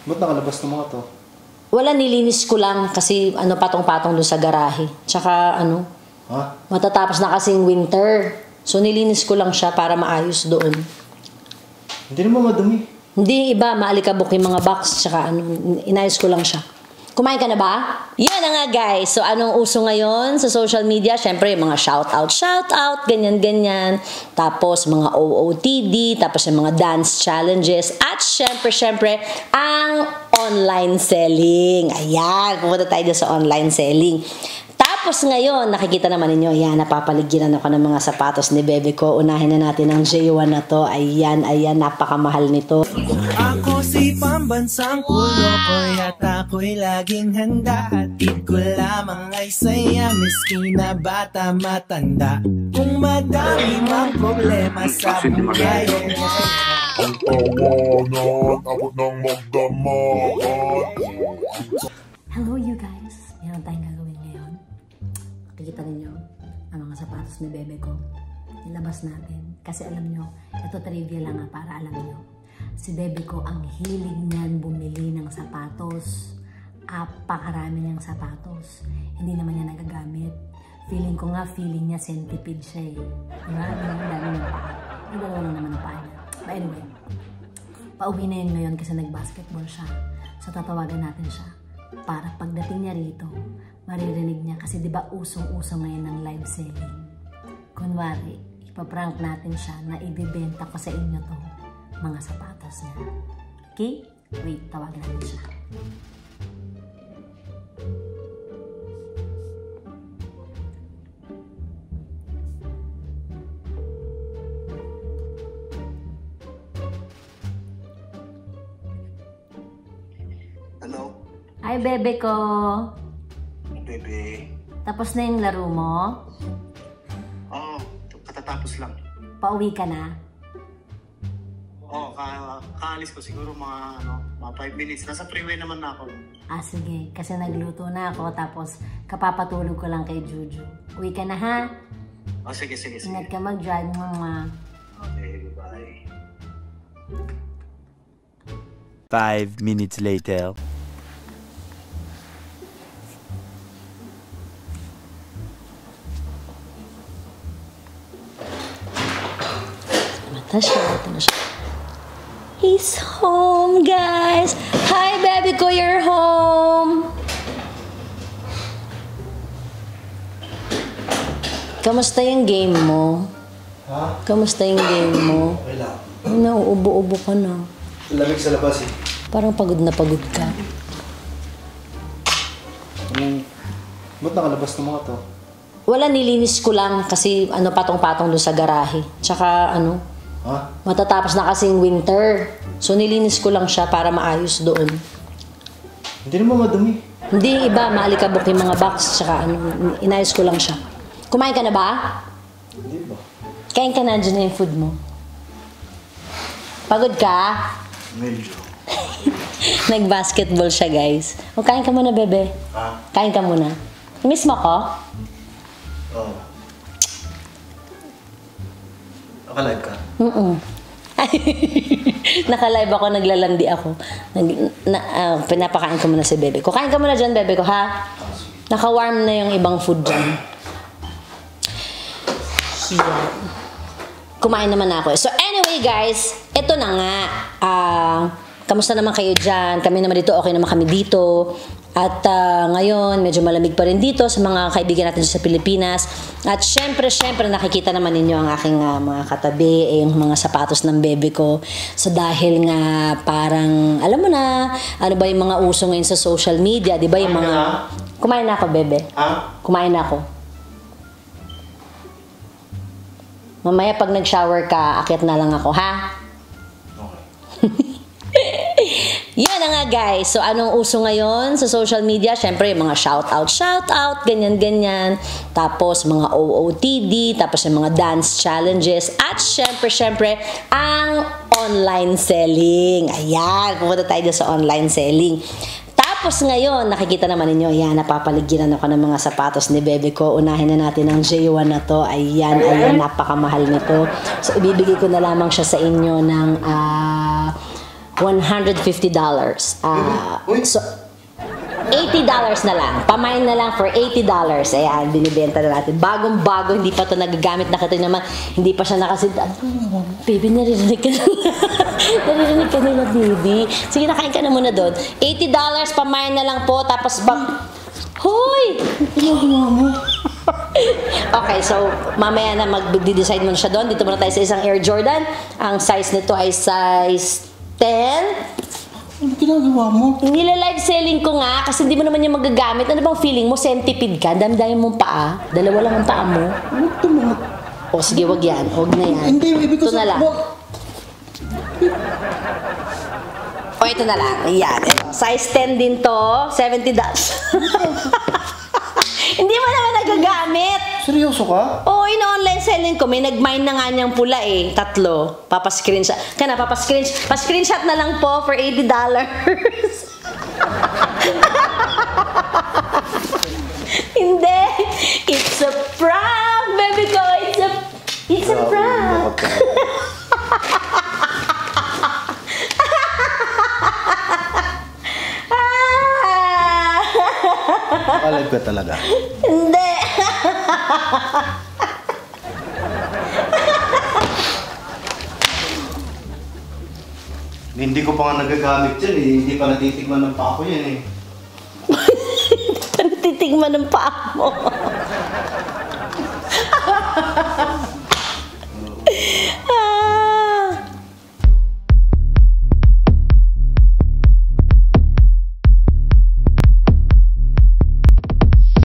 Ba't nakalabas ng mga to? Wala, nilinis ko lang kasi patong-patong doon sa garahe. Tsaka matatapos na kasing winter. So nilinis ko lang siya para maayos doon. Hindi naman madumi. Hindi iba, maalikabok yung mga box. Tsaka inayos ko lang siya. Kumain ka na ba? Yan na nga guys. So anong uso ngayon sa social media? Siyempre mga shoutout, ganyan-ganyan. Tapos mga OOTD, tapos yung mga dance challenges. At siyempre, ang online selling. Ayan, pumunta tayo sa online selling. Tapos ngayon, nakikita naman ninyo, ayan, napapaligiran ako ng mga sapatos ni bebe ko. Unahin na natin ang J1 na to. Ayan, napakamahal nito. Ako si pambansang pulo ko, at ako'y laging handa. Hatid ko lamang ay saya, miski na bata matanda. Kung madami mang problema sa buhay, ang tawanan, abot ng magdamagan. Hello you guys, meron tayong gagawin ngayon. Nakikita ninyo ang mga sapatos ni bebe ko. Nilabas natin. Kasi alam nyo, ito trivia lang para alam nyo. Si bebe ko, ang hilig niyan bumili ng sapatos. Apakarami niyang sapatos. Hindi naman niya nagagamit. Feeling ko nga, feeling niya centipede siya eh. Diba? Ang dami ng paa. Ang dalawa lang naman ang paa niya. But anyway, pauwi na yun ngayon kasi nag-basketball siya. So tatawagan natin siya para pagdating niya rito, maririnig niya kasi diba usong-uso ngayon ng live selling. Kunwari, ipaprank natin siya na ibibenta ko sa inyo to mga sapatos niya. Okay? Wait, tawagan natin siya. Hello? Ay, bebe ko. Bebe. Tapos na yung laro mo? Oo, katatapos lang. Pauwi ka na? Oo, kaalis ko siguro mga 5 minutes. Nasa freeway naman na ako. Sige. Kasi nagluto na ako tapos kapapatulog ko lang kay Juju. Uwi ka na ha? Sige. Ingat ka mag-drive mo. Okay, bye. 5 minutes later. Ito na siya. He's home, guys! Hi, baby ko, you're home! Kamusta yung game mo? Ha? Kamusta yung game mo? Okay lang. Nauubo-ubo ka na. Lamig sa labas eh. Parang pagod na pagod ka. Ba't nakalabas ng mga to? Wala, nilinis ko lang kasi patong-patong doon sa garahe. Tsaka matatapos na kasing winter. So nilinis ko lang siya para maayos doon. Hindi naman madumi. Hindi iba, maalikabok yung mga box. Tsaka inayos ko lang siya. Kumain ka na ba? Hindi ba? Kain ka na, dyan na yung food mo. Pagod ka? Medyo. Nag-basketball siya, guys. O, kain ka muna, bebe. Ha? Kain ka muna. Miss mo ko? Oo. Nakalive ka? Naka-live ako, naglalandi ako. Pinapakain ko muna si bebe ko. Kain ka muna dyan, bebe ko, ha? Naka-warm na yung ibang food dyan. Yeah. Kumain naman ako. So anyway guys, ito na nga. Kamusta naman kayo dyan? Kami naman dito, okay naman kami dito. At ngayon, medyo malamig pa rin dito sa mga kaibigan natin sa Pilipinas. At syempre, nakikita naman ninyo ang aking mga katabi, yung mga sapatos ng bebe ko. So dahil nga parang, alam mo na, ano ba yung mga uso ngayon sa social media, di ba yung mga... Kumain na ako, bebe. Ha? Kumain na ako. Mamaya pag nag-shower ka, akyat na lang ako, ha? Okay. Yan na nga guys. So anong uso ngayon sa social media? Siyempre mga shoutout, ganyan-ganyan. Tapos mga OOTD, tapos yung mga dance challenges. At siyempre, ang online selling. Ayan, pumunta tayo sa online selling. Tapos ngayon, nakikita naman ninyo, ayan, napapaligiran ako ng mga sapatos ni bebe ko. Unahin na natin ang J1 na to. Ayan, napakamahal nito. So, ibibigay ko na lamang siya sa inyo ng $150. Uy. So, $80 na lang. Pamain na lang for $80. Ayan, binibenta na natin. Bagong-bago, hindi pa ito nagagamit. Nakita naman, hindi pa siya nakasid. Baby, naririnig ka na. Naririnig ka nila, baby. Sige, nakain ka na muna doon. $80, pamain na lang po. Tapos, Hoy! Okay, so mamaya na mag-decide muna siya doon. Dito muna tayo sa isang Air Jordan. Ang size nito ay size 10. Ano ginagawa mo? Nila-live selling ko nga kasi hindi mo naman yung magagamit. Ano bang feeling mo? Centipede ka? Dami-dami mong paa. Dalawa lang ang paa mo. Ito mga... O sige, wag yan. Wag na yan. Hindi, ibig ko Ito na lang. O ito na lang. Ayan. Size 10 din to. $70. Hindi mo naman nagagamit. Seryoso ka? Oo, ino-online selling ko. May nag-mine na nga niyang pula eh. 3. Papascreenshot. Kaya na, pa-screenshot na lang po for $80. Hindi. It's a prank, baby ko. It's a prank. Alive ka talaga. Hindi. Hindi ko pa nga nagagamit yan eh. Hindi pa natitigman ng pako yan eh. Titigman ng paa mo.